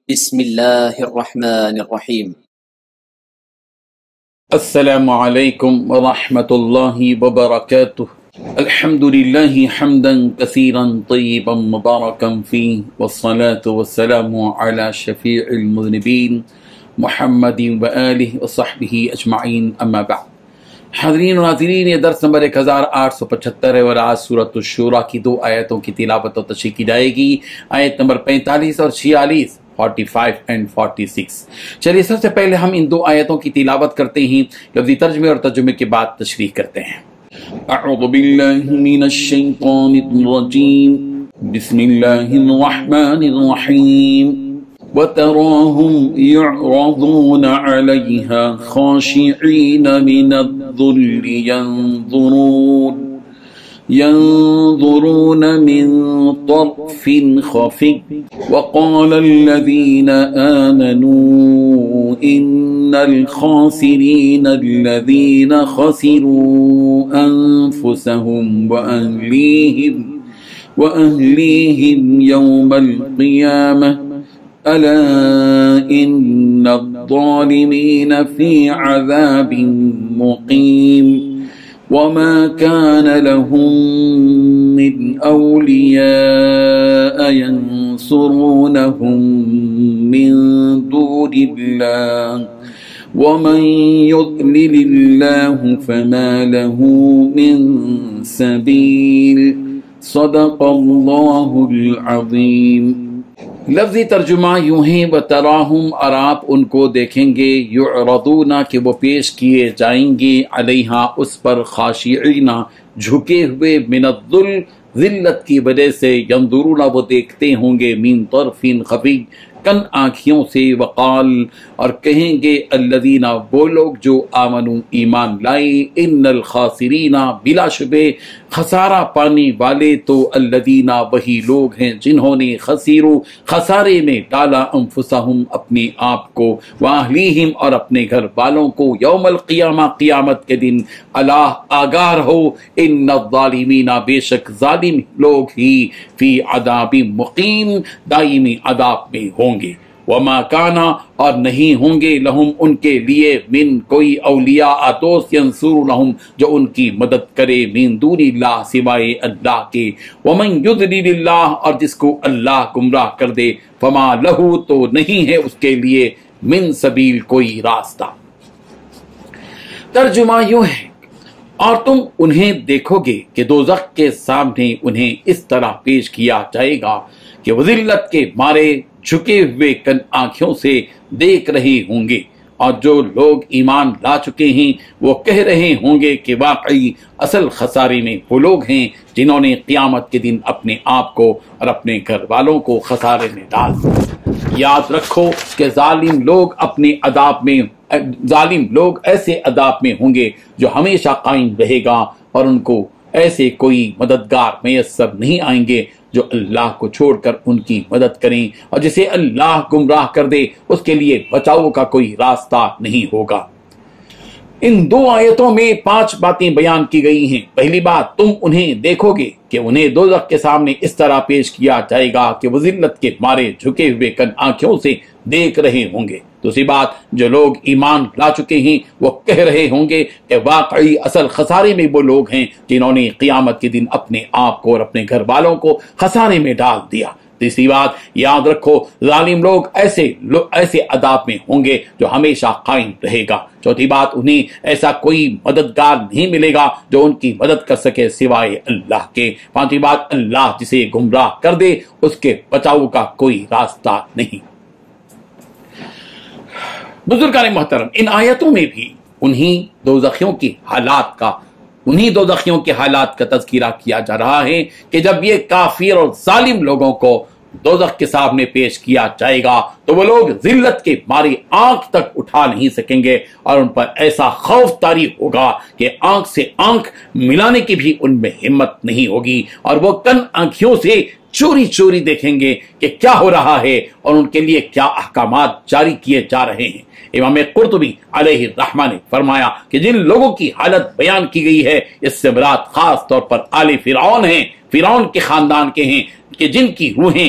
بسم الله الرحمن الرحيم. السلام عليكم ورحمة الله وبركاته. الحمد لله حمدا كثيرا طيبا مباركا فيه، والصلاة والسلام على شفيع المذنبين محمد وآله وصحبه أجمعين، أما بعد. حاضرین و ناظرین، یہ درس نمبر 1875 ہے اور آج سورۃ الشورى کی 2 آیتوں کی تلاوت و تشریح کی جائے گی، آیت نمبر 45 اور 46، 45 and 46۔ چلیے سب سے پہلے ہم ان 2 آیتوں کی تلاوت کرتے ہیں، لفظی ترجمے اور ترجمے کے بعد تشریح کرتے ہیں۔ اعوذ باللہ من الشیطان الرجیم، بسم اللہ الرحمن الرحیم۔ وَتَرَاهُمْ يُعْرَضُونَ عَلَيْهَا خَاشِعِينَ مِنَ الذُّلِّ ينظرون من طرف خفي، وقال الذين آمنوا إن الخاسرين الذين خسروا أنفسهم وأهليهم يوم القيامة ألا إن الظالمين في عذاب مقيم، وما كان لهم من أولياء ينصرونهم من دون الله، ومن يضلل الله فما له من سبيل، صدق الله العظيم۔ لفظی ترجمہ یوں ہے، وَتَرَاهُمْ، اور آپ ان کو دیکھیں گے، یعرضون، کہ وہ پیش کیے جائیں گے، علیہا، اس پر، خاشعین، جھکے ہوئے، من الذل، ذلت کی وجہ سے، ینظرون، وہ دیکھتے ہوں گے، من طرف خفی، کن آنکھیوں سے، وقال، اور کہیں گے، الذین، وہ لوگ جو آمنوا، ایمان لائے، ان الخاسرین، بلا شبہ خسارہ پانے والے تو، الذین، وہی لوگ ہیں جنہوں نے، خسروا، خسارے میں ڈالا، انفسہم، اپنے آپ کو، واہلیہم، اور اپنے گھر والوں کو، یوم القیامہ، قیامت کے دن، الا، آگاہ ہو، ان الظالمین، بے شک ظالم لوگ ہی، فی عذاب مقیم، دائمی عذاب میں ہوں گے، وما کانا، اور نہیں ہوں گے، لہم، ان کے لیے، من، کوئی، اولیاء، دوست، ینصرونہم، جو ان کی مدد کرے، من دون اللہ، سوائے اللہ کے، ومن یضلل اللہ، اور جس کو اللہ گمراہ کر دے، فما لہو، تو نہیں ہے اس کے لیے، من سبیل، کوئی راستہ۔ ترجمہ یوں ہے، اور تم انہیں دیکھو گے کہ دوزخ کے سامنے انہیں اس طرح پیش کیا جائے گا کہ وہ ذلت کے مارے جھکے ہوئے کن آنکھوں سے دیکھ رہے ہوں گے، اور جو لوگ ایمان لا چکے ہیں وہ کہہ رہے ہوں گے کہ واقعی اصل خسارے میں وہ لوگ ہیں جنہوں نے قیامت کے دن اپنے آپ کو اور اپنے گھر والوں کو خسارے میں ڈال دیا۔ یاد رکھو کہ ظالم لوگ ایسے عذاب میں ہوں گے جو ہمیشہ قائم رہے گا، اور ان کو ایسے کوئی مددگار میسر نہیں آئیں گے جو اللہ کو چھوڑ کر ان کی مدد کریں، اور جسے اللہ گمراہ کر دے اس کے لیے بچاؤ کا کوئی راستہ نہیں ہوگا۔ ان 2 آیتوں میں 5 باتیں بیان کی گئی ہیں۔ پہلی بات، تم انہیں دیکھو گے کہ انہیں دوزخ کے سامنے اس طرح پیش کیا جائے گا کہ وہ ذلت کے مارے جھکے ہوئے کن آنکھوں سے دیکھ رہے ہوں گے۔ دوسری بات، جو لوگ ایمان لا چکے ہیں وہ کہہ رہے ہوں گے کہ واقعی اصل خسارے میں وہ لوگ ہیں جنہوں نے قیامت کے دن اپنے آپ کو اور اپنے گھر والوں کو خسارے میں ڈال دیا۔ تیسری بات، یاد رکھو ظالم لوگ ایسے عذاب میں ہوں گے جو ہمیشہ قائم رہے گا۔ چوتھی بات، انہیں ایسا کوئی مددگار نہیں ملے گا جو ان کی مدد کر سکے سوائے اللہ کے۔ پانچویں بات، اللہ جسے گمراہ کر دے اس کے بچاؤ کا کوئی راستہ نہیں۔ بزرگان محترم، ان آیتوں میں بھی انہی دوزخیوں کے حالات کا تذکرہ کیا جا رہا ہے کہ جب یہ کافر اور ظالم لوگوں کو دوزخ کے سامنے پیش کیا جائے گا تو وہ لوگ ذلت کے مارے آنکھ تک اٹھا نہیں سکیں گے، اور ان پر ایسا خوف طاری ہوگا کہ آنکھ سے آنکھ ملانے کی بھی ان میں ہمت نہیں ہوگی، اور وہ کن آنکھیوں سے چوری چوری دیکھیں گے کہ کیا ہو رہا ہے اور ان کے لیے کیا احکامات جاری کیے جا رہے ہیں۔ امام قرطبی علیہ الرحمہ نے فرمایا کہ جن لوگوں کی حالت بیان کی گئی ہے اس سے مراد خاص طور پر آل فرعون ہیں، فرعون کے خاندان کے ہیں، کہ جن کی روحیں